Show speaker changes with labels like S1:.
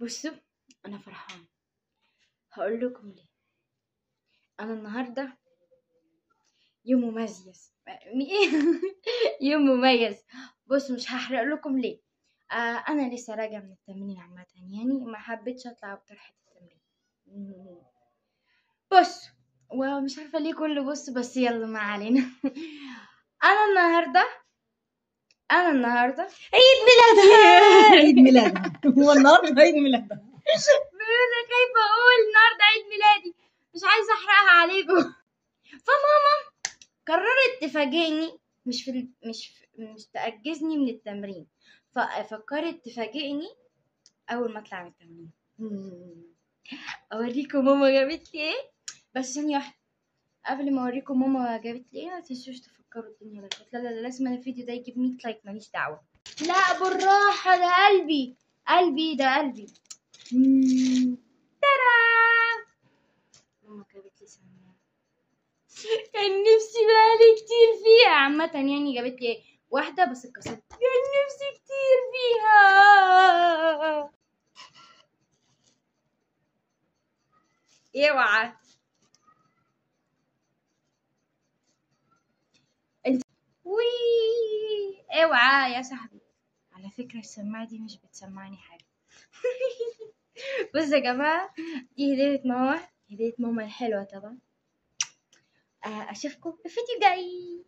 S1: بصوا، انا فرحانه. هقول لكم ليه. انا النهارده يوم مميز. يوم مميز. بصوا، مش هحرق لكم ليه. انا لسه راجعه من التمرين عامه، يعني ما حبيتش اطلع بطرحه التمرين. بص، ومش عارفه ليه كله بص، بس يلا ما علينا. انا النهارده انا النهارده
S2: عيد ميلادها. عيد ميلادها. هو النهارده عيد ميلادها.
S1: انا خايفه اقول النهارده عيد ميلادي، مش عايزه احرقها عليكم. فماما قررت تفاجئني، مش تأجزني من التمرين. ففكرت تفاجئني اول ما اطلع من التمرين. اوريكم ماما جابت لي ايه. بس ثانيه واحده، قبل ما اوريكم ماما جابت لي ايه ما تنسوش تفكروا الدنيا لايكات. لا لا لا، لازم الفيديو ده يجيب 100 لايك، ماليش دعوه. لا بالراحه، ده قلبي، ده قلبي. ترى ماما جابت لي سماعه، كان نفسي بقالي كتير فيها. عامة يعني جابت لي واحدة بس اتكسرت، كان نفسي كتير فيها. اوعى انت، وي، اوعى يا صاحبي. على فكرة السماعة دي مش بتسمعني حاجة. بصوا يا جماعة، دي هدية ماما الحلوة طبعا. اشوفكم في الفيديو الجاي.